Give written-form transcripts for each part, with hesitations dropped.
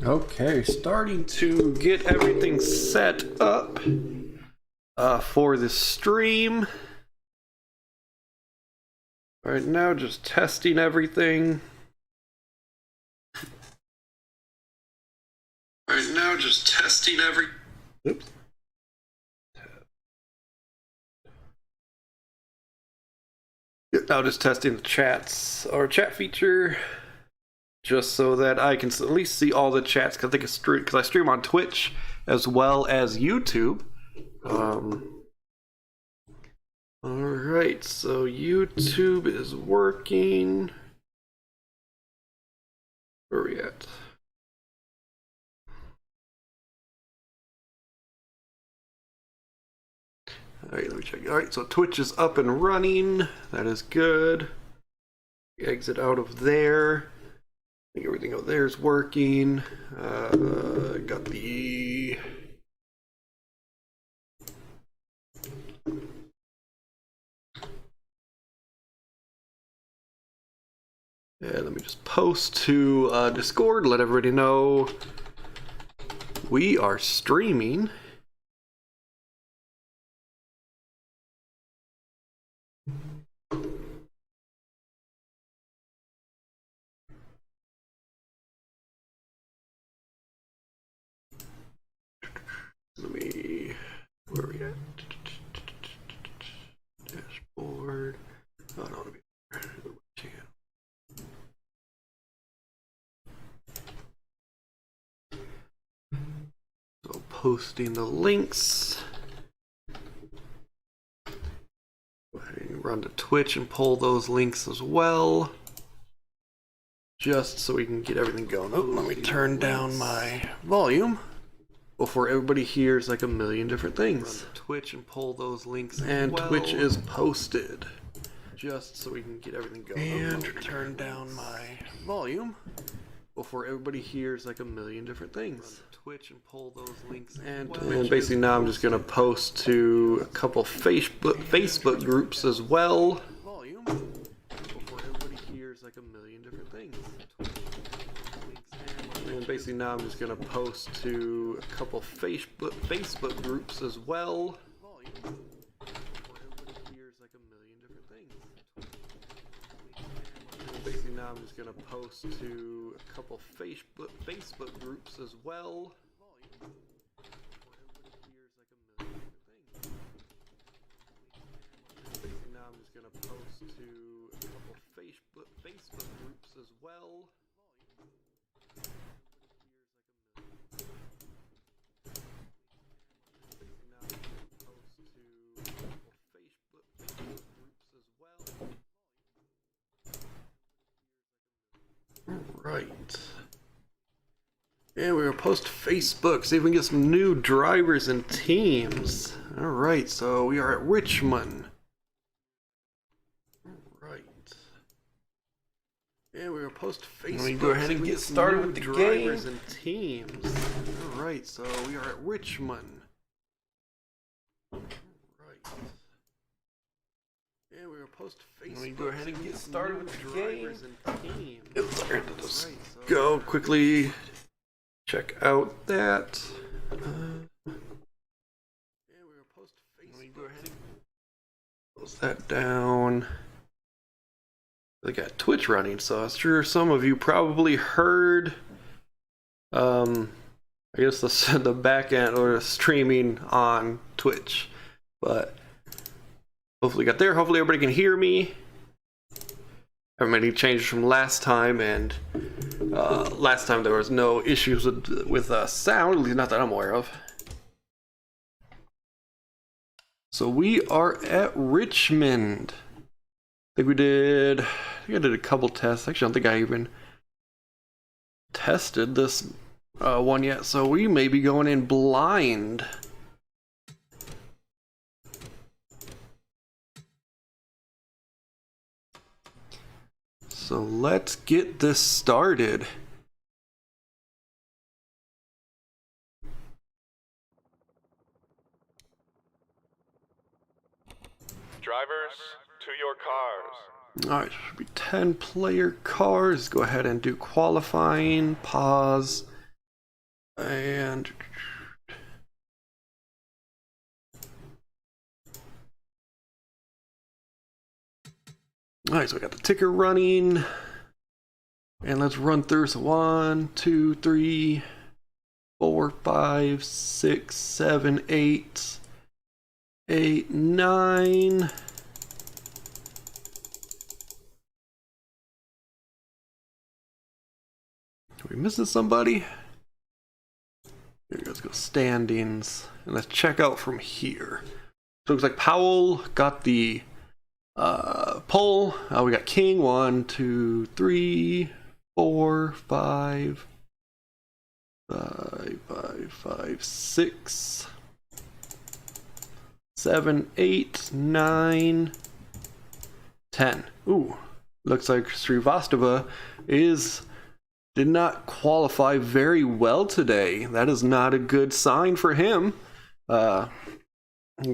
Okay, starting to get everything set up for the stream. Right now, just testing everything. Oops. Now just testing the chats or chat feature, just so that I can at least see all the chats. Because I think it's because I stream on Twitch as well as YouTube. Alright, so YouTube is working. Where are we at? Alright, let me check. Alright, so Twitch is up and running. That is good. Exit out of there. I think everything out there is working. Got the... Yeah, let me just post to Discord, let everybody know we are streaming. Where are we at? Dashboard. Oh, I don't want to be there. So posting the links. Go ahead and run to Twitch and pull those links as well. Just so we can get everything going. Oh, let me turn down my volume before everybody hears like a million different things. Twitch and pull those links, and Twitch is posted. Just so we can get everything going. And turn down my volume before everybody hears like a million different things. Twitch and pull those links, and basically now I'm just gonna post to a couple Facebook groups as well. Volume before everybody hears like a million different things. And basically now I'm just gonna post to a couple Facebook groups as well. And basically now I'm just gonna post to a couple Facebook groups as well. Basically now I'm just gonna post to a couple Facebook groups as well. Right. And we're gonna post to Facebook, see if we can get some new drivers and teams. Alright, so we are at Richmond. Alright. And we're gonna post to Facebook. We go ahead and get started with the drivers and teams. Alright, so we are at Richmond. Yeah, we're post Facebook. We go ahead and get started with the drivers and teams. Just go quickly check out that. Yeah, we're post Facebook. We go ahead and close that down. They got Twitch running, so I'm sure some of you probably heard. I guess the back end or streaming on Twitch, but. Hopefully got there. Hopefully everybody can hear me. Haven't made any changes from last time, and last time there was no issues with sound, at least not that I'm aware of. So we are at Richmond. I think I did a couple tests. Actually, I don't think I even tested this one yet. So we may be going in blind. So let's get this started. Drivers, to your cars. Alright, should be 10 player cars. Go ahead and do qualifying. Pause. And all right, so we got the ticker running, and let's run through. So 1, 2, 3, 4, 5, 6, 7, 8, 8, 9. Are we missing somebody? Here, let's go standings, and let's check out from here. So it looks like Powell got the pole. We got King 1, 2, 3, 4, 5, 6, 7, 8, 9, 10. Ooh, looks like Srivastava did not qualify very well today. That is not a good sign for him. We'll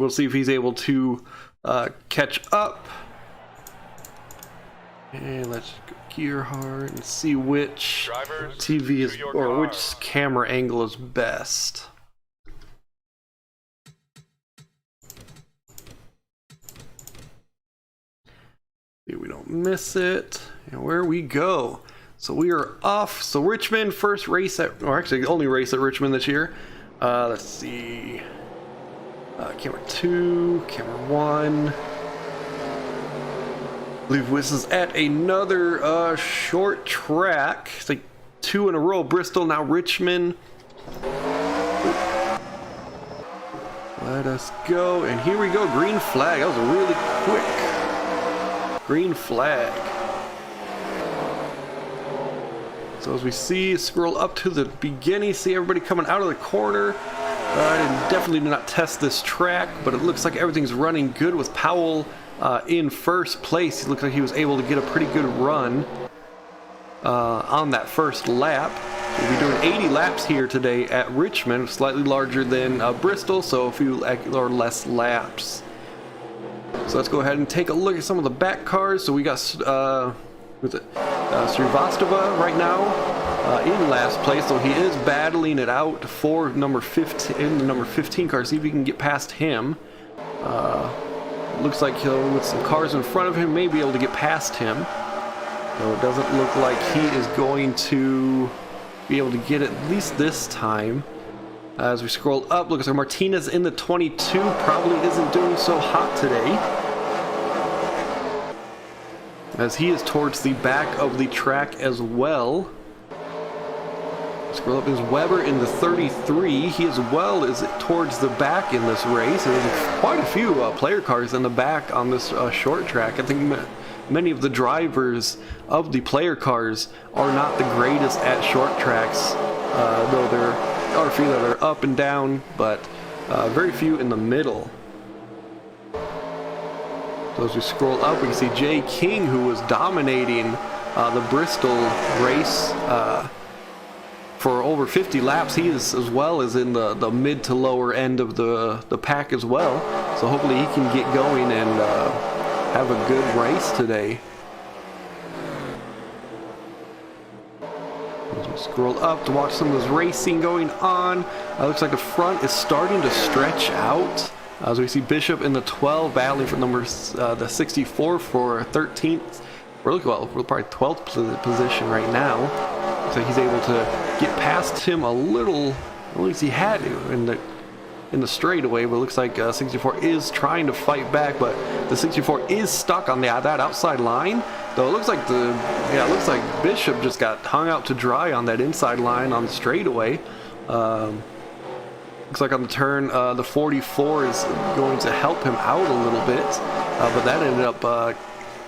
see if he's able to catch up. And let's go gear hard and see which Drivers, TV is, to your or which cars. camera angle is best. See we don't miss it. And where we go. So we are off. So Richmond, first race at, or actually the only race at Richmond this year. Let's see. Camera 2, camera 1. I believe this is at another short track. It's like 2 in a row. Bristol, now Richmond. Let us go. And here we go. Green flag. That was a really quick green flag. So as we see, scroll up to the beginning, see everybody coming out of the corner. I definitely did not test this track, but it looks like everything's running good with Powell in first place. He looks like he was able to get a pretty good run on that first lap. We'll be doing 80 laps here today at Richmond, slightly larger than Bristol, so a few or less laps. So let's go ahead and take a look at some of the back cars. So we got Srivastava right now in last place, so he is battling it out for number 15 in the number 15 car. See if he can get past him. Looks like he'll, with some cars in front of him, may be able to get past him. So it doesn't look like he is going to be able to get it, at least this time. As we scroll up, looks like Martinez in the 22 probably isn't doing so hot today, as he is towards the back of the track as well. Scroll up, is Weber in the 33. He as well is towards the back in this race. There's quite a few player cars in the back on this short track. I think many of the drivers of the player cars are not the greatest at short tracks, though there are a few that are up and down, but very few in the middle. So as we scroll up, we can see Jay King, who was dominating the Bristol race for over 50 laps. He is as well as in the mid to lower end of the pack as well. So hopefully he can get going and have a good race today. As we scroll up to watch some of this racing going on, looks like the front is starting to stretch out. As we see Bishop in the 12 battling for the 64 for 13th. We're looking, well, we're probably 12th position right now. So he's able to get past him a little. At least he had to in the straightaway. But it looks like 64 is trying to fight back, but the 64 is stuck on that outside line. Though it looks like it looks like Bishop just got hung out to dry on that inside line on the straightaway. Looks like on the turn, the 44 is going to help him out a little bit, but that ended up,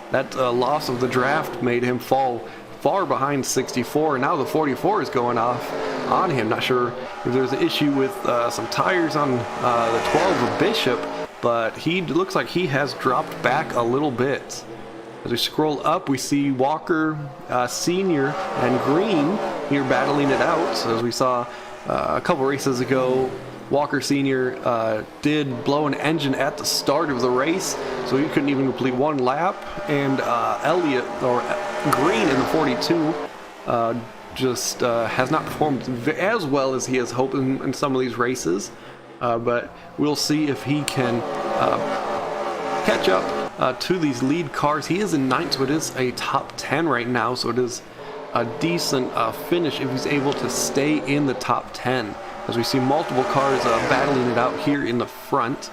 that loss of the draft made him fall far behind 64, and now the 44 is going off on him. Not sure if there's an issue with some tires on the 12 of Bishop, but he looks like he has dropped back a little bit. As we scroll up, we see Walker Sr. and Green here battling it out. So as we saw a couple races ago, Walker Sr. Did blow an engine at the start of the race, so he couldn't even complete one lap. And Elliott, or Green in the 42, just has not performed as well as he has hoped in some of these races. But we'll see if he can catch up to these lead cars. He is in 9th, so it is a top 10 right now, so it is a decent finish if he's able to stay in the top 10. As we see multiple cars battling it out here in the front.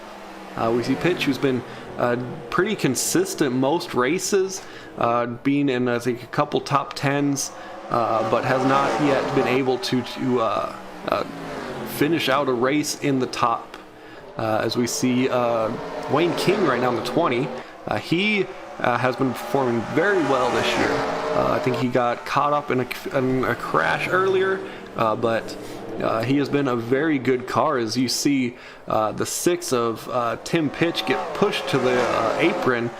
We see Pitch, who's been pretty consistent most races, being in I think a couple top 10s, but has not yet been able to finish out a race in the top. As we see Wayne King right now in the 20, he has been performing very well this year. I think he got caught up in a crash earlier, but he has been a very good car. As you see the 6 of Tim Pitch get pushed to the apron,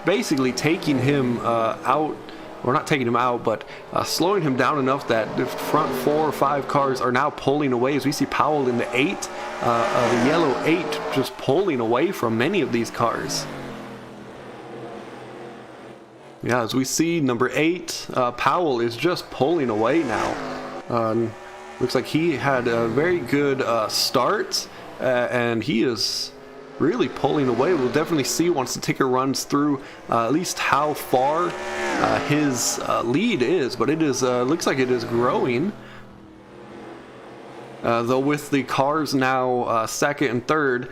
basically taking him out, or not taking him out, but slowing him down enough that the front 4 or 5 cars are now pulling away. As we see Powell in the 8, the yellow 8, just pulling away from many of these cars. Yeah, as we see number 8, Powell is just pulling away now. Looks like he had a very good start, and he is really pulling away. We'll definitely see once the ticker runs through at least how far his lead is, but it is looks like it is growing. Though with the cars now 2nd and 3rd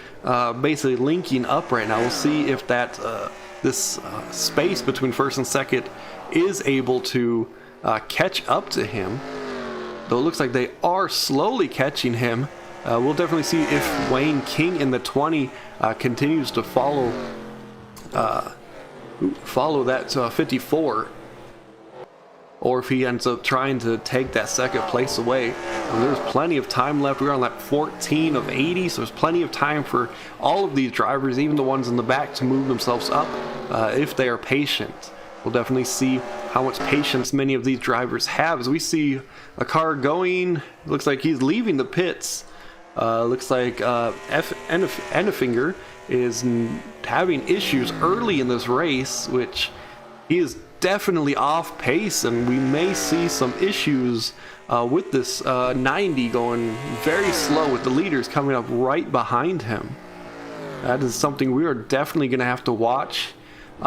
basically linking up right now, we'll see if that this space between 1st and 2nd is able to catch up to him. Though it looks like they are slowly catching him. We'll definitely see if Wayne King in the 20 continues to follow that 54, or if he ends up trying to take that 2nd place away. And there's plenty of time left. We're on lap 14 of 80, so there's plenty of time for all of these drivers, even the ones in the back, to move themselves up if they are patient. We'll definitely see how much patience many of these drivers have. As we see a car going, looks like he's leaving the pits. Looks like Ennefinger is having issues early in this race, which he is definitely off pace, and we may see some issues with this 90 going very slow, with the leaders coming up right behind him. That is something we are definitely going to have to watch.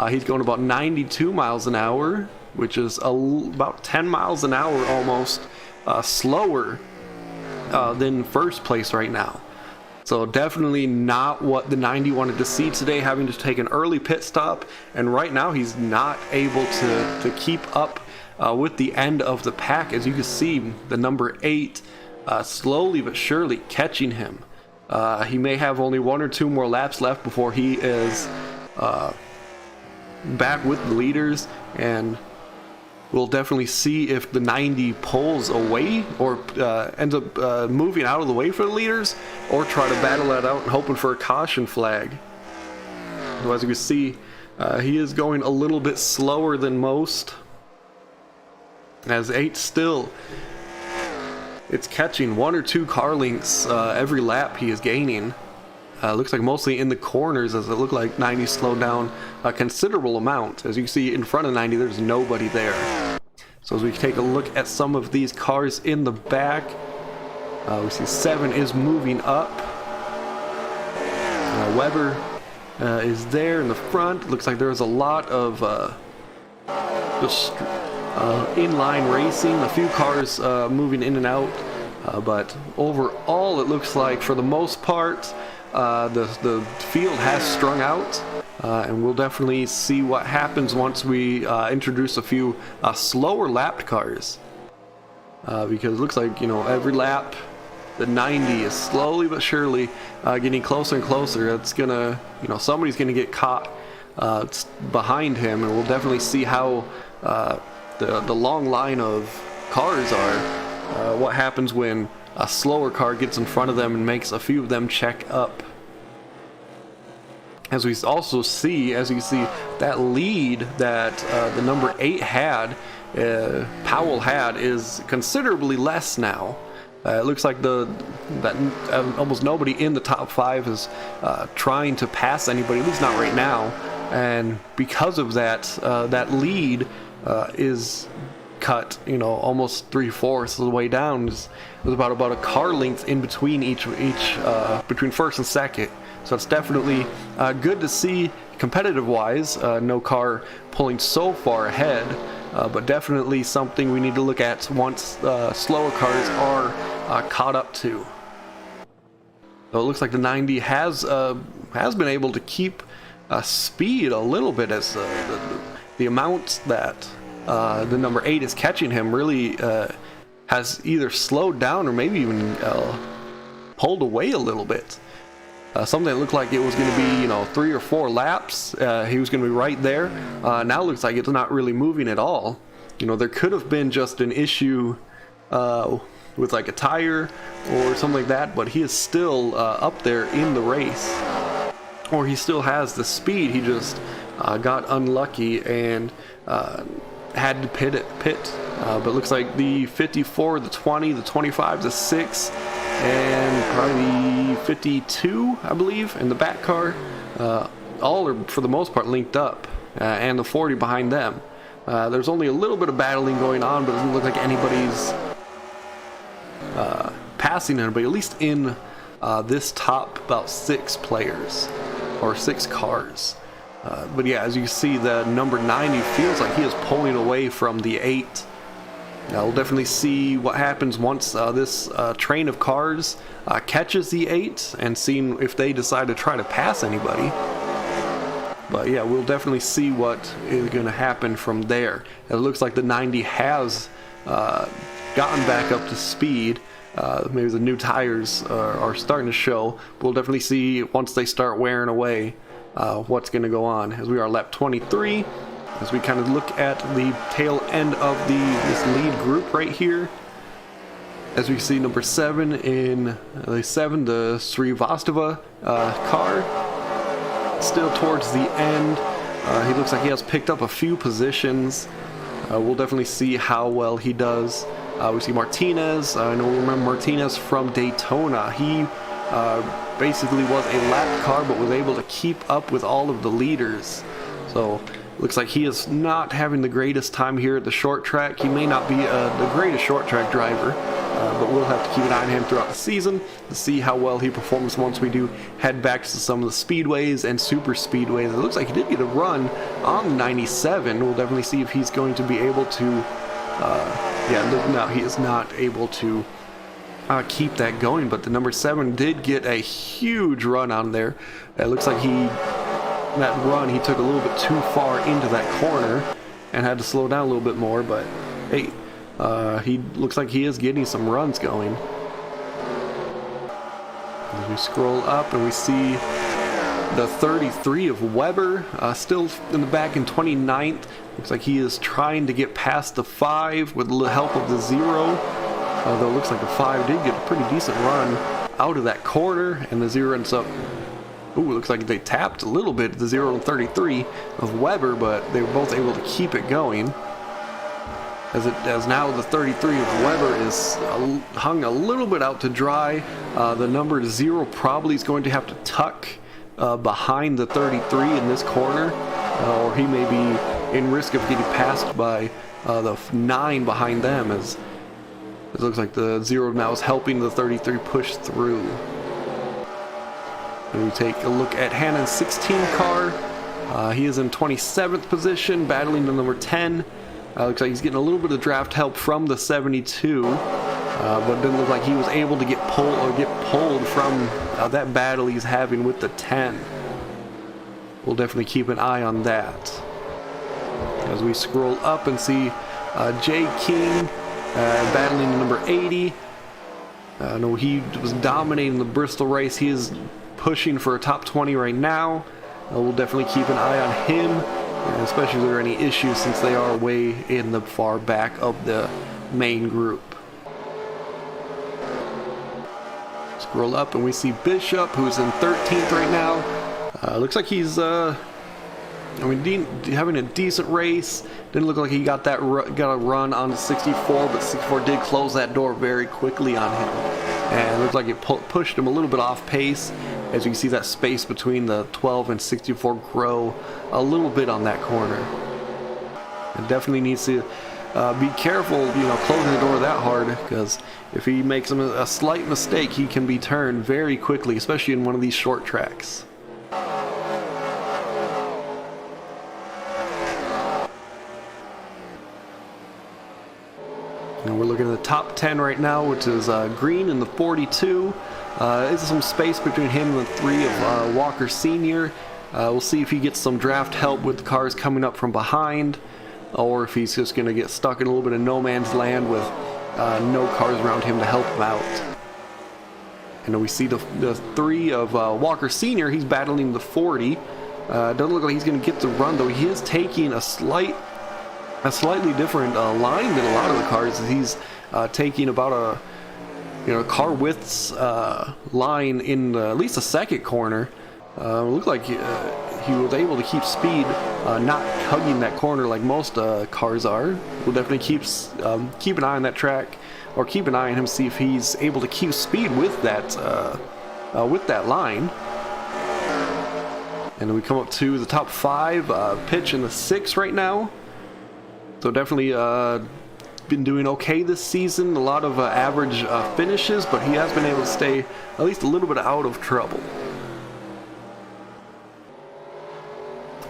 He's going about 92 miles an hour, which is about 10 miles an hour almost slower than first place right now. So definitely not what the 90 wanted to see today, having to take an early pit stop, and right now he's not able to keep up with the end of the pack. As you can see, the number 8 slowly but surely catching him. He may have only 1 or 2 more laps left before he is back with the leaders, and we'll definitely see if the 90 pulls away or ends up moving out of the way for the leaders, or try to battle that out and hoping for a caution flag. So as you can see, he is going a little bit slower than most, as 8 still, it's catching 1 or 2 car lengths every lap he is gaining. Looks like mostly in the corners, as it looked like 90 slowed down a considerable amount. As you can see in front of 90, there's nobody there. So as we take a look at some of these cars in the back, we see 7 is moving up. Weber is there in the front. Looks like there's a lot of just inline racing, a few cars moving in and out, but overall it looks like for the most part the field has strung out, and we'll definitely see what happens once we introduce a few slower lapped cars, because it looks like, you know, every lap the 90 is slowly but surely getting closer and closer. It's gonna, you know, somebody's gonna get caught behind him, and we'll definitely see how the long line of cars are, what happens when a slower car gets in front of them and makes a few of them check up. As we also see, as you see, that lead that the number 8 had, Powell had, is considerably less now. It looks like almost nobody in the top 5 is trying to pass anybody, at least not right now. And because of that, that lead is cut, you know, almost 3/4 of the way down. It was about a car length in between each between first and second. So it's definitely good to see competitive wise. No car pulling so far ahead, but definitely something we need to look at once slower cars are caught up to. So it looks like the 90 has been able to keep speed a little bit, as the amount that the number 8 is catching him really has either slowed down or maybe even pulled away a little bit. Something that looked like it was going to be, you know, 3 or 4 laps. He was going to be right there. Now it looks like it's not really moving at all. You know, there could have been just an issue with like a tire or something like that, but he is still up there in the race. Or he still has the speed. He just got unlucky and had to pit. But it looks like the 54, the 20, the 25, the 6, and probably 52, I believe, in the back car, all are for the most part linked up, and the 40 behind them. There's only a little bit of battling going on, but it doesn't look like anybody's passing anybody, at least in this top about 6 players or 6 cars. But yeah, as you see, the number 90 feels like he is pulling away from the 8. Now we'll definitely see what happens once this train of cars catches the 8 and seeing if they decide to try to pass anybody. But yeah, we'll definitely see what is going to happen from there. It looks like the 90 has gotten back up to speed. Maybe the new tires are starting to show. But we'll definitely see once they start wearing away what's going to go on. As we are lap 23. As we kind of look at the tail end of this lead group right here, as we see number 7 in the Srivastava car, still towards the end. He looks like he has picked up a few positions. We'll definitely see how well he does. We see Martinez. I know we remember Martinez from Daytona. He basically was a lap car, but was able to keep up with all of the leaders. So looks like he is not having the greatest time here at the short track. He may not be the greatest short track driver, but we'll have to keep an eye on him throughout the season to see how well he performs once we do head back to some of the speedways and super speedways. It looks like he did get a run on 97. We'll definitely see if he's going to be able to, no, he is not able to keep that going, but the number 7 did get a huge run on there. It looks like that run he took a little bit too far into that corner and had to slow down a little bit more, but hey, he looks like he is getting some runs going. As we scroll up and we see the 33 of Weber still in the back in 29th. Looks like he is trying to get past the 5 with the help of the 0, although it looks like the 5 did get a pretty decent run out of that corner, and the 0 ends up, ooh, looks like they tapped a little bit, the 0 and 33 of Weber, but they were both able to keep it going. As now the 33 of Weber is hung a little bit out to dry. The number 0 probably is going to have to tuck behind the 33 in this corner, or he may be in risk of getting passed by the 9 behind them, as it looks like the 0 now is helping the 33 push through. And we take a look at Hannon's 16 car. He is in 27th position, battling the number 10. Looks like he's getting a little bit of draft help from the 72, but it didn't look like he was able to get pulled from that battle he's having with the 10. We'll definitely keep an eye on that. As we scroll up and see Jay King battling the number 80. No, he was dominating the Bristol race. He is pushing for a top 20 right now. We'll definitely keep an eye on him, especially if there are any issues, since they are way in the far back of the main group. Scroll up and we see Bishop, who's in 13th right now. Looks like he's having a decent race. Didn't look like he got a run on the 64, but 64 did close that door very quickly on him, and it looked like it pushed him a little bit off pace. As you can see, that space between the 12 and 64 grow a little bit on that corner. It definitely needs to be careful, you know, closing the door that hard, because if he makes a slight mistake, he can be turned very quickly, especially in one of these short tracks. And we're looking at the top 10 right now, which is Green in the 42. There's some space between him and the 3 of Walker Sr. We'll see if he gets some draft help with the cars coming up from behind, or if he's just going to get stuck in a little bit of no man's land with no cars around him to help him out. And then we see the 3 of Walker Sr. He's battling the 40. Doesn't look like he's going to get the run, though. He is taking a slightly different line than a lot of the cars. He's taking about a car widths line in at least the second corner. Looked like he was able to keep speed, not hugging that corner like most cars are. We'll definitely keep an eye on that track, or keep an eye on him, see if he's able to keep speed with that line. And then we come up to the top 5, Pitch in the 6 right now. So definitely been doing okay this season. A lot of average finishes, but he has been able to stay at least a little bit out of trouble.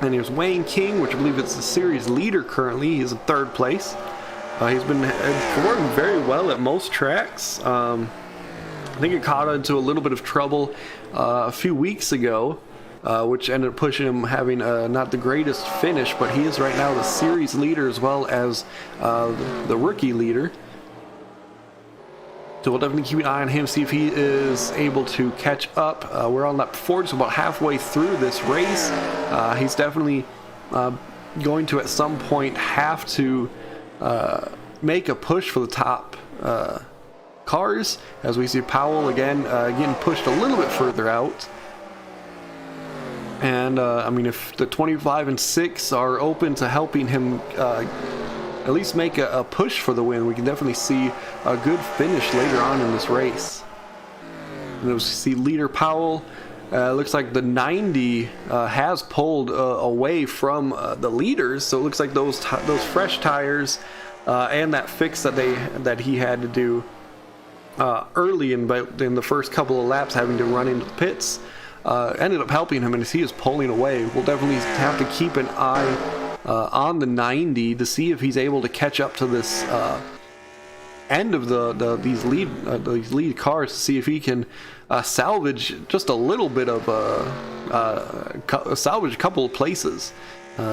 And here's Wayne King, which I believe is the series leader currently. He's in 3rd place. He's been performing very well at most tracks. I think he caught into a little bit of trouble a few weeks ago, which ended up pushing him having not the greatest finish, but he is right now the series leader as well as the rookie leader. So we'll definitely keep an eye on him, see if he is able to catch up. We're on lap 4, so about halfway through this race. He's definitely going to at some point have to make a push for the top cars, as we see Powell again getting pushed a little bit further out. And I mean, if the 25 and 6 are open to helping him at least make a push for the win, we can definitely see a good finish later on in this race. And we see leader Powell. Looks like the 90 has pulled away from the leaders, so it looks like those fresh tires and that fix that he had to do early in the first couple of laps, having to run into the pits, ended up helping him, and as he is pulling away, we'll definitely have to keep an eye on the 90 to see if he's able to catch up to this end of these lead cars, to see if he can salvage just a little bit of salvage a couple of places,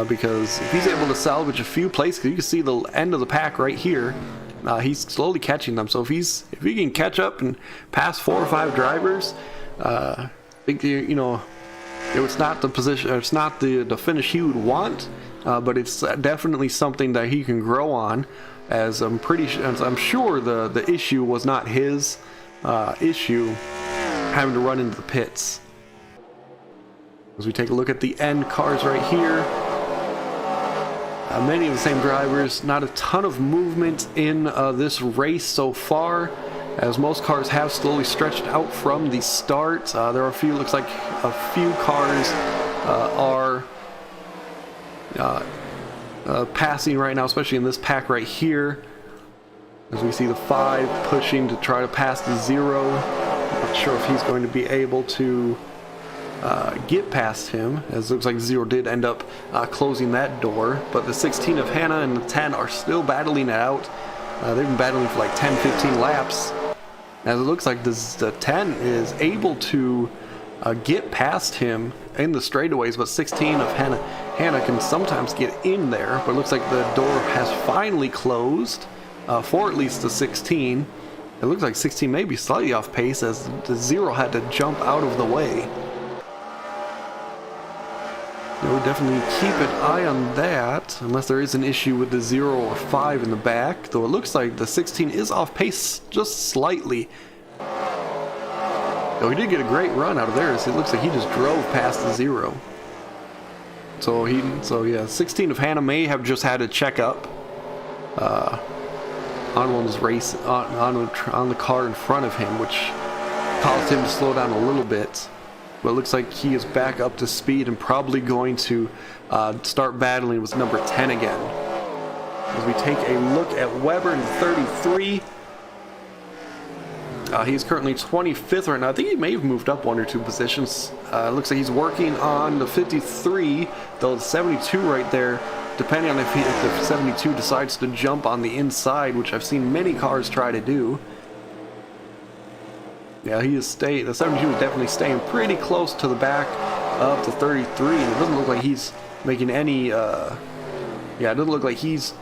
because if he's able to salvage a few places, you can see the end of the pack right here. He's slowly catching them, so if he can catch up and pass 4 or 5 drivers, I think it's not the position, it's not the finish he would want, but it's definitely something that he can grow on, as I'm sure the issue was not his issue having to run into the pits. As we take a look at the end cars right here, many of the same drivers, not a ton of movement in this race so far, as most cars have slowly stretched out from the start. There are looks like a few cars are passing right now, especially in this pack right here, as we see the 5 pushing to try to pass the 0. Not sure if he's going to be able to get past him, as it looks like 0 did end up closing that door, but the 16 of Hannah and the 10 are still battling it out. They've been battling for like 10-15 laps, as it looks like the 10 is able to get past him in the straightaways, but 16 of Hannah can sometimes get in there, but it looks like the door has finally closed for at least the 16. It looks like 16 may be slightly off pace, as the 0 had to jump out of the way. We'll definitely keep an eye on that, unless there is an issue with the 0 or 5 in the back, though it looks like the 16 is off pace just slightly. Though he did get a great run out of there, so it looks like he just drove past the 0. So yeah, 16 of Hannah may have just had to check up on one of his race on the car in front of him, which caused him to slow down a little bit. But it looks like he is back up to speed and probably going to start battling with number 10 again. As we take a look at Weber in 33. He's currently 25th right now. I think he may have moved up 1 or 2 positions. Looks like he's working on the 53, though the 72 right there, depending on if the 72 decides to jump on the inside, which I've seen many cars try to do. Yeah, the 72 is definitely staying pretty close to the back of the 33, and it doesn't look like he's making any, yeah, it doesn't look like he's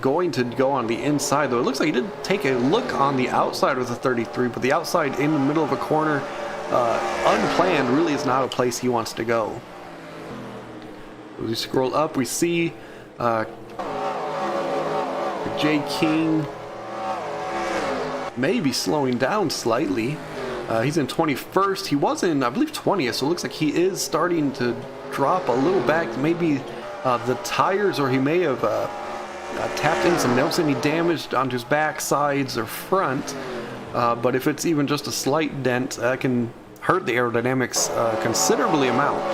going to go on the inside, though. It looks like he did take a look on the outside of the 33, but the outside in the middle of a corner, unplanned, really is not a place he wants to go. As we scroll up, we see J. King maybe slowing down slightly. He's in 21st. He was in, I believe, 20th, so it looks like he is starting to drop a little back. Maybe the tires, or he may have tapped in some notes, any damage onto his back, sides, or front. But if it's even just a slight dent, that can hurt the aerodynamics considerably amount.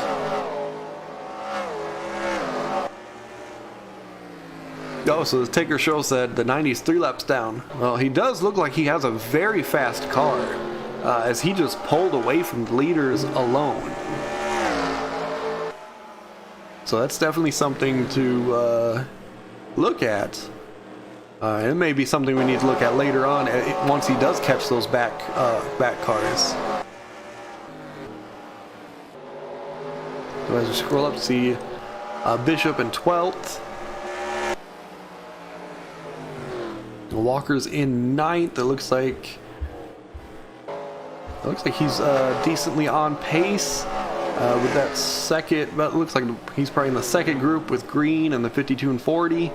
Oh, so the ticker shows that the 90 is 3 laps down. Well, he does look like he has a very fast car, as he just pulled away from the leaders alone. So that's definitely something to look at. It may be something we need to look at later on once he does catch those back cars. So as we scroll up, see Bishop in 12th. Walker's in 9th. It looks like he's decently on pace with that second, but it looks like he's probably in the second group with Green and the 52 and 40.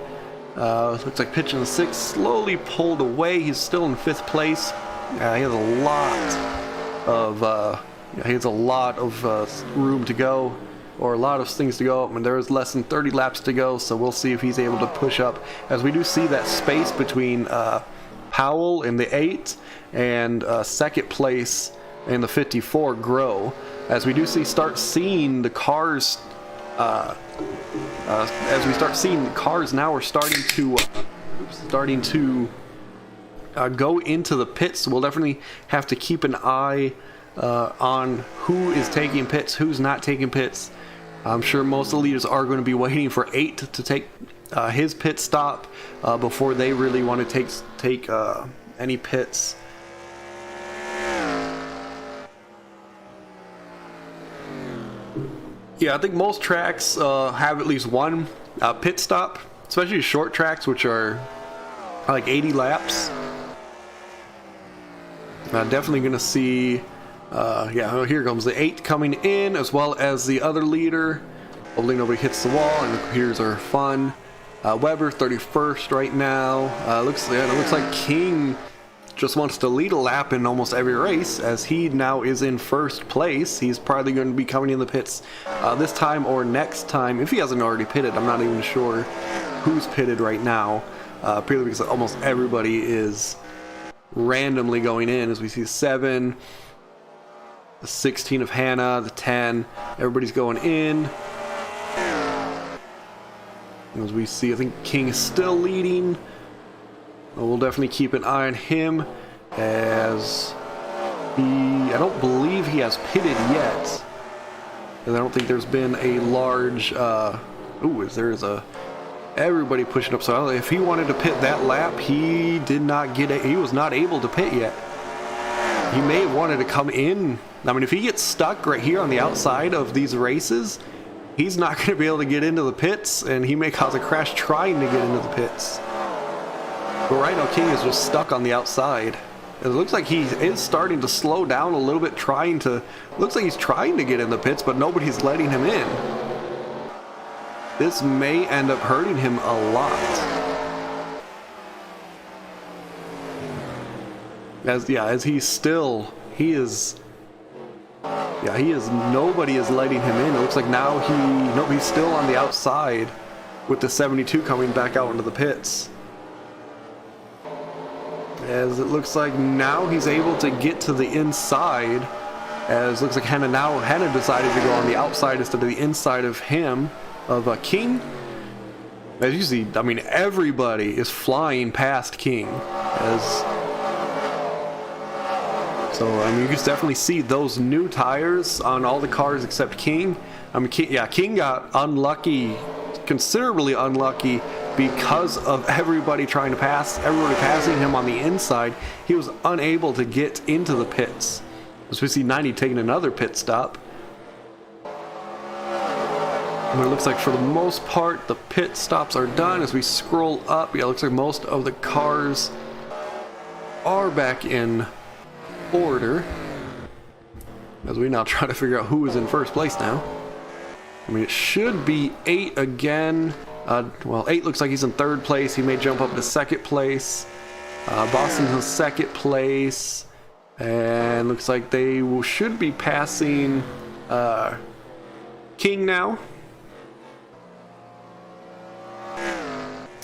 Looks like Pitch in the 6th, slowly pulled away. He's still in 5th place. He has a lot of room to go, or a lot of things to go. I mean, there is less than 30 laps to go, so we'll see if he's able to push up, as we do see that space between Powell in the 8th and second place in the 54 grow, as we do start seeing the cars now are starting to go into the pits. So we'll definitely have to keep an eye on who is taking pits, who's not taking pits. I'm sure most of the leaders are going to be waiting for 8 to take his pit stop before they really want to take any pits. Yeah, I think most tracks have at least one pit stop, especially short tracks, which are like 80 laps. Definitely going to see, yeah, here comes the 8 coming in, as well as the other leader. Hopefully nobody hits the wall, and the computers are fun. Weber 31st right now. It looks like King just wants to lead a lap in almost every race, as he now is in first place. He's probably going to be coming in the pits this time or next time, if he hasn't already pitted. I'm not even sure who's pitted right now, purely because almost everybody is randomly going in, as we see 7, the 16 of Hannah, the 10, everybody's going in. As we see, I think King is still leading. We'll definitely keep an eye on him, as I don't believe he has pitted yet, and I don't think there's been a large everybody pushing up. So if he wanted to pit that lap, he was not able to pit yet. He may have wanted to come in. I mean, if he gets stuck right here on the outside of these races, he's not going to be able to get into the pits, and he may cause a crash trying to get into the pits. But right now, King is just stuck on the outside. It looks like he is starting to slow down a little bit, looks like he's trying to get in the pits, but nobody's letting him in. This may end up hurting him a lot. Nobody is letting him in. It looks like now he's still on the outside, with the 72 coming back out into the pits. As it looks like now he's able to get to the inside, as it looks like Hannah decided to go on the outside instead of the inside of him, of King. As you see, I mean, everybody is flying past King. So, I mean, you can definitely see those new tires on all the cars except King. I mean, King got unlucky, considerably unlucky, because of everybody passing him on the inside. He was unable to get into the pits. As we see 90 taking another pit stop. And it looks like for the most part the pit stops are done. As we scroll up, yeah, it looks like most of the cars are back in order. As we now try to figure out who is in first place now. I mean, it should be 8 again. Well, 8 looks like he's in third place. He may jump up to second place. Boston's in second place. And looks like they should be passing King now.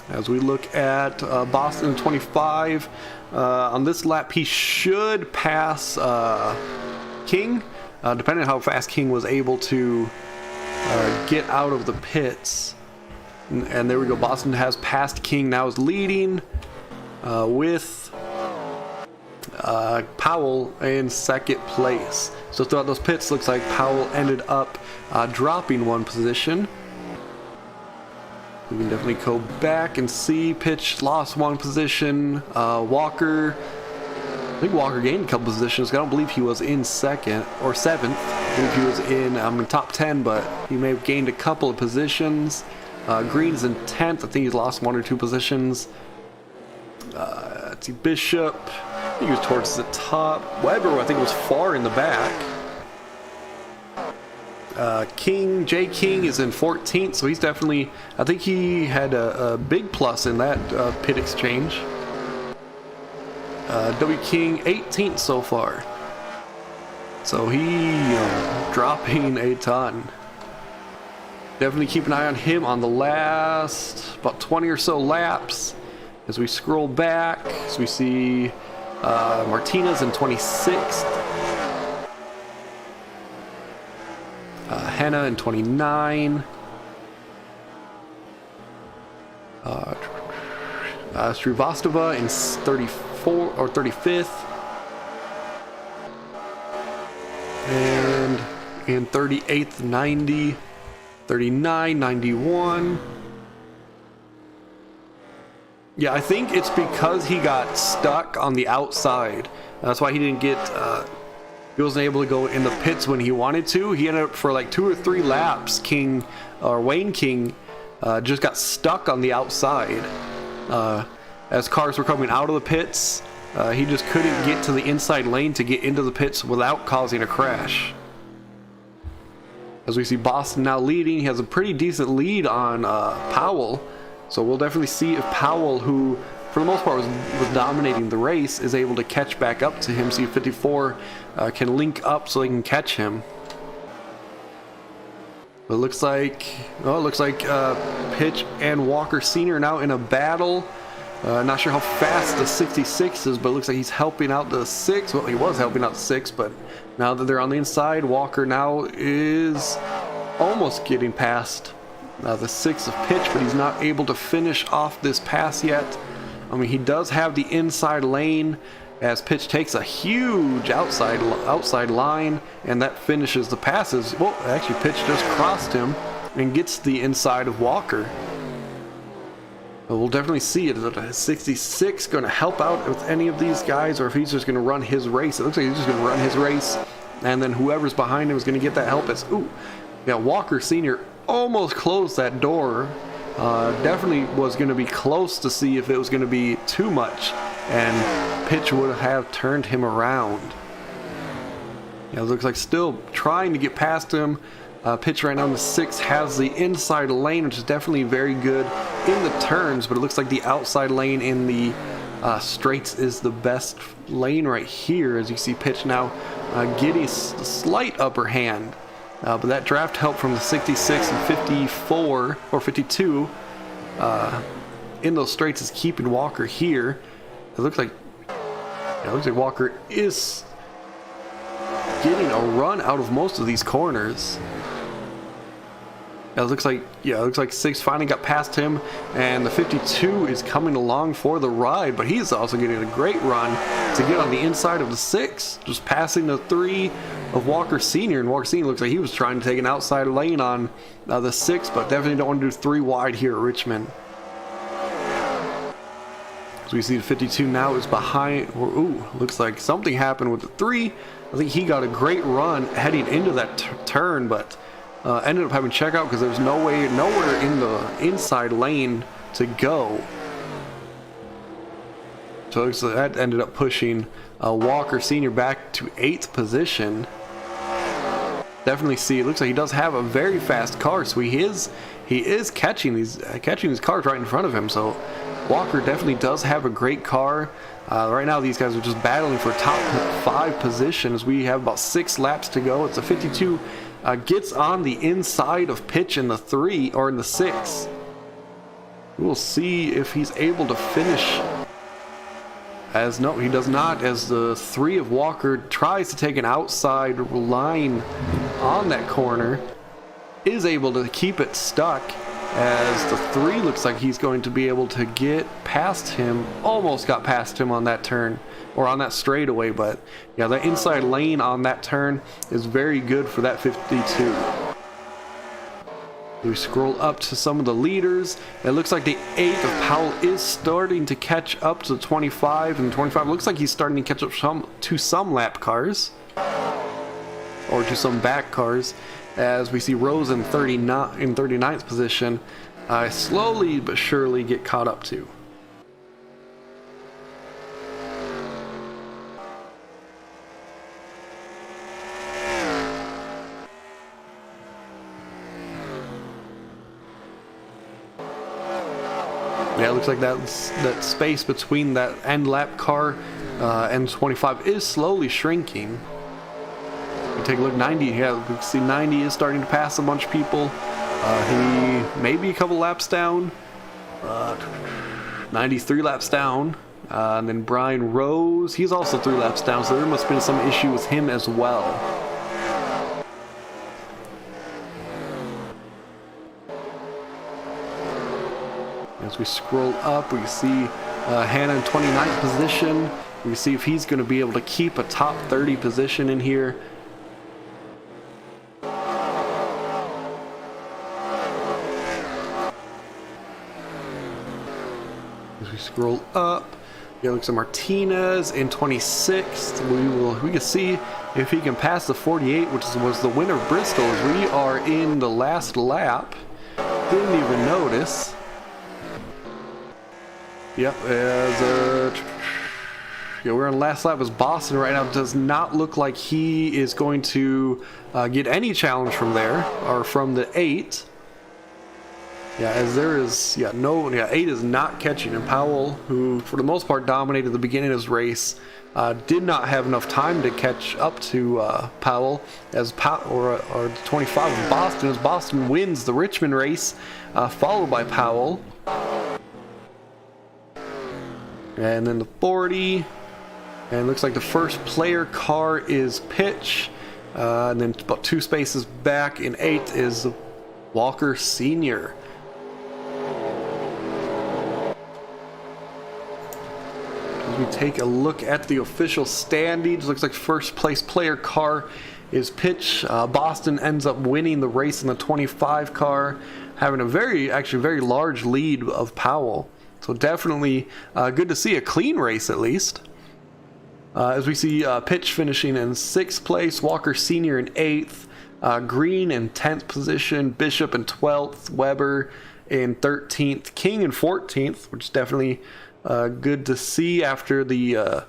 As we look at Boston 25, on this lap he should pass King, depending on how fast King was able to get out of the pits. And there we go, Boston has passed King, now is leading with Powell in second place. So throughout those pits, looks like Powell ended up dropping one position. We can definitely go back and see. Pitch lost one position. Walker, I think Walker gained a couple positions. I don't believe he was in second or seventh. I believe he was in top 10, but he may have gained a couple of positions. Green's in 10th. I think he's lost 1 or 2 positions. Let's see, Bishop, I think he was towards the top. Weber, I think, was far in the back. Jay King is in 14th, so he's definitely, I think he had a big plus in that pit exchange. W King 18th so far, so he dropping a ton. Definitely keep an eye on him on the last about 20 or so laps. As we scroll back, as we see Martinez in 26th. Henna in 29. Srivastava in 34 or 35th. And in 38th, 90, 39, 91. Yeah, I think it's because he got stuck on the outside. That's why he didn't get he wasn't able to go in the pits when he wanted to. He ended up for like 2 or 3 laps. Wayne King just got stuck on the outside. As cars were coming out of the pits, he just couldn't get to the inside lane to get into the pits without causing a crash. As we see Boston now leading, he has a pretty decent lead on Powell. So we'll definitely see if Powell, who for the most part was dominating the race, is able to catch back up to him. See if 54 can link up so they can catch him. But it looks like Pitch and Walker Sr. now in a battle. Not sure how fast the 66 is, but it looks like he's helping out the 6. Well, he was helping out the 6, but now that they're on the inside, Walker now is almost getting past the 6 of Pitch, but he's not able to finish off this pass yet. I mean, he does have the inside lane as Pitch takes a huge outside line, and that finishes the passes. Well, actually, Pitch just crossed him and gets the inside of Walker. But we'll definitely see it. Is 66 going to help out with any of these guys, or if he's just going to run his race? It looks like he's just going to run his race, and then whoever's behind him is going to get that help. Walker Sr. almost closed that door. Definitely was going to be close to see if it was going to be too much, and Pitch would have turned him around. It looks like still trying to get past him. Pitch right now in the 6 has the inside lane, which is definitely very good in the turns, but it looks like the outside lane in the straights is the best lane right here. As you see Pitch now getting a slight upper hand. But that draft help from the 66 and 54 or 52 in those straights is keeping Walker here. It looks like Walker is getting a run out of most of these corners. It looks like 6 finally got past him, and the 52 is coming along for the ride, but he's also getting a great run to get on the inside of the 6, just passing the 3 of Walker Sr. And Walker Sr. looks like he was trying to take an outside lane on the 6, but definitely don't want to do 3 wide here at Richmond. So we see the 52 now is behind, or ooh, looks like something happened with the 3. I think he got a great run heading into that turn, but ended up having checkout because there's nowhere in the inside lane to go. So that ended up pushing Walker Sr. back to 8th position. Definitely see, it looks like he does have a very fast car, so he is catching these cars right in front of him. So Walker definitely does have a great car. Right now these guys are just battling for top 5 positions. We have about 6 laps to go. It's a 52 gets on the inside of Pitch in the 3 or in the 6. We'll see if he's able to finish. As no, he does not, as the 3 of Walker tries to take an outside line on that corner, is able to keep it stuck, as the 3 looks like he's going to be able to get past him. Almost got past him on that turn, or on that straightaway, but yeah, the inside lane on that turn is very good for that 52. We scroll up to some of the leaders. It looks like the 8 of Powell is starting to catch up to 25, and 25 looks like he's starting to catch up to some lap cars, or to some back cars, as we see Rose in 39th position slowly but surely get caught up to. Yeah, it looks like that space between that end lap car and 25 is slowly shrinking. You take a look, 90, yeah, we can see 90 is starting to pass a bunch of people. He may be a couple laps down. 93 laps down. And then Brian Rose, he's also 3 laps down, so there must have been some issue with him as well. As we scroll up, we see Hannah in 29th position. We see if he's going to be able to keep a top 30 position in here. As we scroll up, it looks like Martinez in 26th. We can see if he can pass the 48, which was the winner of Bristol, as we are in the last lap. Didn't even notice. Yep, yeah, we're on last lap as Boston right now. Does not look like he is going to get any challenge from there, or from the 8. Yeah, as there is, 8 is not catching. And Powell, who for the most part dominated the beginning of his race, did not have enough time to catch up to Powell, as or the 25 of Boston, as Boston wins the Richmond race, followed by Powell. And then the 40, and it looks like the first player car is Pitch, and then about 2 spaces back in 8th is Walker Sr. As we take a look at the official standings, looks like first place player car is Pitch. Boston ends up winning the race in the 25 car, having a very large lead of Powell. So definitely good to see a clean race at least. As we see Pitch finishing in 6th place, Walker Sr. in 8th, Green in 10th position, Bishop in 12th, Weber in 13th, King in 14th, which is definitely good to see after the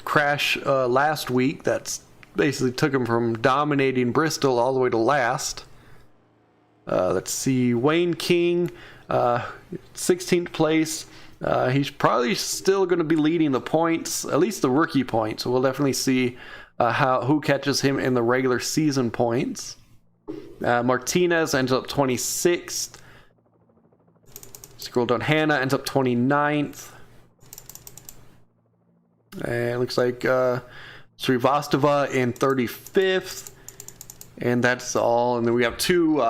crash last week. That's basically took him from dominating Bristol all the way to last. Let's see, Wayne King, 16th place. He's probably still going to be leading the points, at least the rookie points. So we'll definitely see who catches him in the regular season points. Martinez ends up 26th. Scroll down, Hannah ends up 29th. And it looks like Srivastava in 35th. And that's all. And then we have 2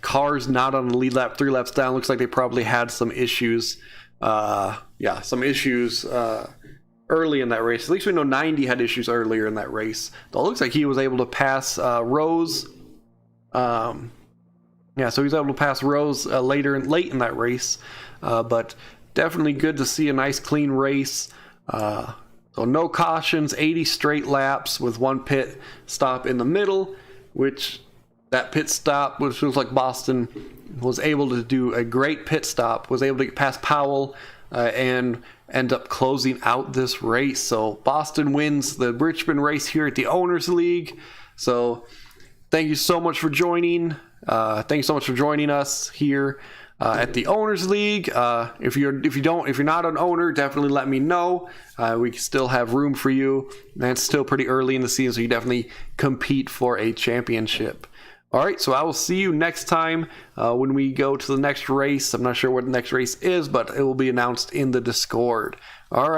cars not on the lead lap, 3 laps down. Looks like they probably had some issues. Some issues early in that race. At least we know 90 had issues earlier in that race. Though it looks like he was able to pass Rose. So he was able to pass Rose late in that race. But definitely good to see a nice clean race. So no cautions, 80 straight laps with 1 pit stop in the middle, which that pit stop, which feels like Boston was able to do a great pit stop, was able to get past Powell and end up closing out this race. So Boston wins the Richmond race here at the Owners League. So thank you so much for joining. Thank you so much for joining us here at the Owners League. If you're not an owner, definitely let me know. We still have room for you. And it's still pretty early in the season, so you definitely compete for a championship. All right, so I will see you next time when we go to the next race. I'm not sure what the next race is, but it will be announced in the Discord. All right.